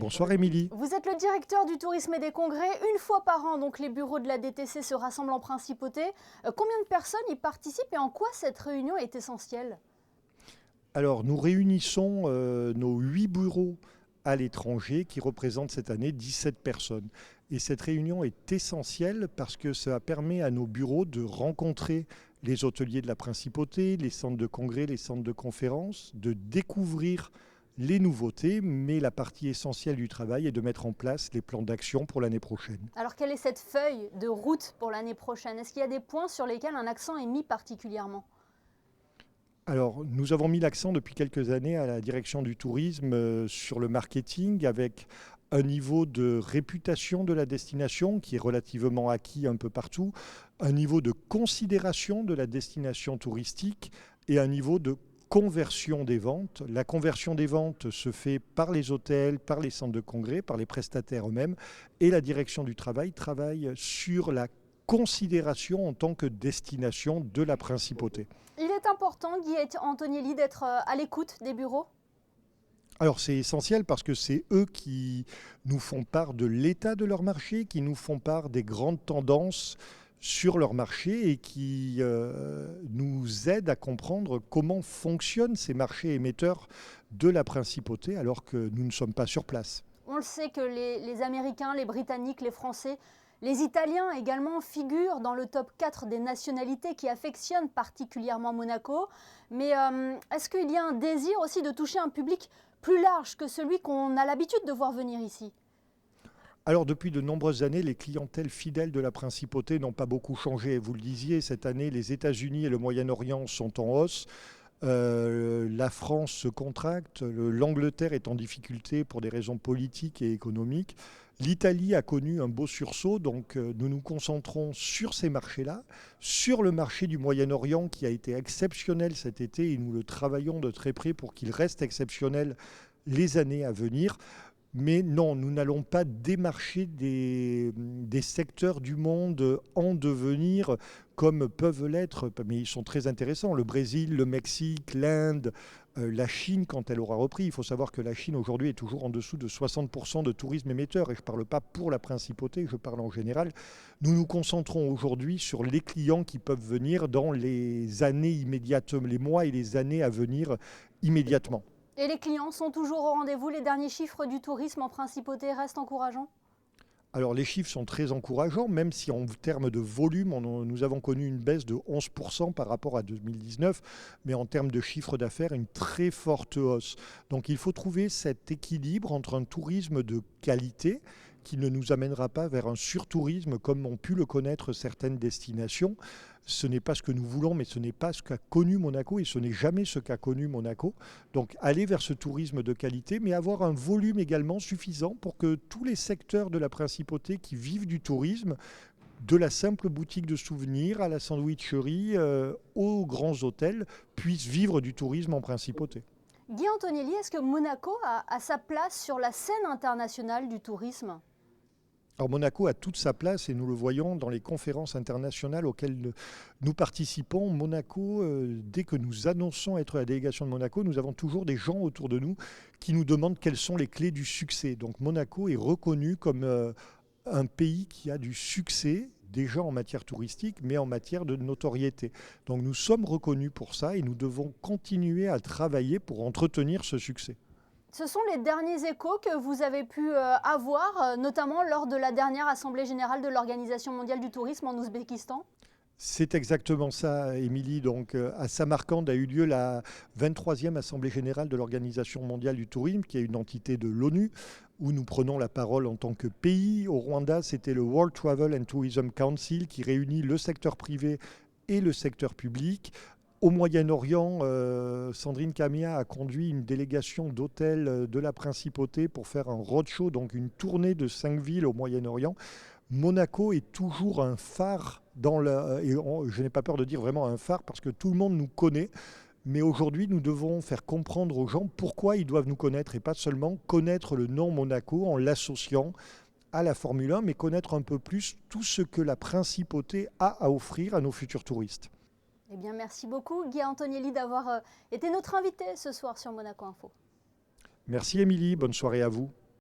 Bonsoir Émilie. Vous êtes le directeur du tourisme et des congrès. Une fois par an, donc les bureaux de la DTC se rassemblent en principauté. Combien de personnes y participent et en quoi cette réunion est essentielle? Alors nous réunissons nos 8 bureaux à l'étranger qui représentent cette année 17 personnes. Et cette réunion est essentielle parce que ça permet à nos bureaux de rencontrer les hôteliers de la principauté, les centres de congrès, les centres de conférences, de découvrir les nouveautés, mais la partie essentielle du travail est de mettre en place les plans d'action pour l'année prochaine. Alors quelle est cette feuille de route pour l'année prochaine? Est-ce qu'il y a des points sur lesquels un accent est mis particulièrement? Alors, nous avons mis l'accent depuis quelques années à la direction du tourisme sur le marketing avec un niveau de réputation de la destination qui est relativement acquis un peu partout, un niveau de considération de la destination touristique et un niveau de conversion des ventes. La conversion des ventes se fait par les hôtels, par les centres de congrès, par les prestataires eux-mêmes et la direction du travail travaille sur la considération en tant que destination de la principauté. Il est important, Guy Antonielli, d'être à l'écoute des bureaux? Alors c'est essentiel parce que c'est eux qui nous font part de l'état de leur marché, qui nous font part des grandes tendances sur leur marché et qui nous aident à comprendre comment fonctionnent ces marchés émetteurs de la principauté alors que nous ne sommes pas sur place. On le sait que les Américains, les Britanniques, les Français, les Italiens également figurent dans le top 4 des nationalités qui affectionnent particulièrement Monaco. Mais est-ce qu'il y a un désir aussi de toucher un public plus large que celui qu'on a l'habitude de voir venir ici? Alors depuis de nombreuses années, les clientèles fidèles de la principauté n'ont pas beaucoup changé. Vous le disiez, cette année, les États-Unis et le Moyen-Orient sont en hausse. La France se contracte, l'Angleterre est en difficulté pour des raisons politiques et économiques. L'Italie a connu un beau sursaut, donc nous nous concentrons sur ces marchés-là, sur le marché du Moyen-Orient qui a été exceptionnel cet été et nous le travaillons de très près pour qu'il reste exceptionnel les années à venir. Mais non, nous n'allons pas démarcher des secteurs du monde en devenir comme peuvent l'être, mais ils sont très intéressants. Le Brésil, le Mexique, l'Inde, la Chine quand elle aura repris. Il faut savoir que la Chine aujourd'hui est toujours en dessous de 60% de tourisme émetteur. Et je ne parle pas pour la principauté, je parle en général. Nous nous concentrons aujourd'hui sur les clients qui peuvent venir dans les années immédiates, les mois et les années à venir immédiatement. Et les clients sont toujours au rendez-vous? Les derniers chiffres du tourisme en principauté restent encourageants? Alors les chiffres sont très encourageants, même si en termes de volume, nous avons connu une baisse de 11% par rapport à 2019, mais en termes de chiffre d'affaires, une très forte hausse. Donc il faut trouver cet équilibre entre un tourisme de qualité qui ne nous amènera pas vers un surtourisme comme ont pu le connaître certaines destinations. Ce n'est pas ce que nous voulons, mais ce n'est pas ce qu'a connu Monaco et ce n'est jamais ce qu'a connu Monaco. Donc aller vers ce tourisme de qualité, mais avoir un volume également suffisant pour que tous les secteurs de la principauté qui vivent du tourisme, de la simple boutique de souvenirs à la sandwicherie, aux grands hôtels, puissent vivre du tourisme en principauté. Guy Antonielli, est-ce que Monaco a sa place sur la scène internationale du tourisme? Alors Monaco a toute sa place et nous le voyons dans les conférences internationales auxquelles nous participons. Monaco, dès que nous annonçons être la délégation de Monaco, nous avons toujours des gens autour de nous qui nous demandent quelles sont les clés du succès. Donc Monaco est reconnu comme un pays qui a du succès déjà en matière touristique, mais en matière de notoriété. Donc nous sommes reconnus pour ça et nous devons continuer à travailler pour entretenir ce succès. Ce sont les derniers échos que vous avez pu avoir, notamment lors de la dernière Assemblée générale de l'Organisation mondiale du tourisme en Ouzbékistan? C'est exactement ça, Émilie. Donc, à Samarcande a eu lieu la 23e Assemblée générale de l'Organisation mondiale du tourisme, qui est une entité de l'ONU, où nous prenons la parole en tant que pays. Au Rwanda, c'était le World Travel and Tourism Council, qui réunit le secteur privé et le secteur public. Au Moyen-Orient, Sandrine Camia a conduit une délégation d'hôtels de la principauté pour faire un roadshow, donc une tournée de 5 villes au Moyen-Orient. Monaco est toujours un phare je n'ai pas peur de dire vraiment un phare parce que tout le monde nous connaît. Mais aujourd'hui, nous devons faire comprendre aux gens pourquoi ils doivent nous connaître et pas seulement connaître le nom Monaco en l'associant à la Formule 1, mais connaître un peu plus tout ce que la principauté a à offrir à nos futurs touristes. Eh bien, merci beaucoup, Guy Antonielli, d'avoir été notre invité ce soir sur Monaco Info. Merci Émilie, bonne soirée à vous.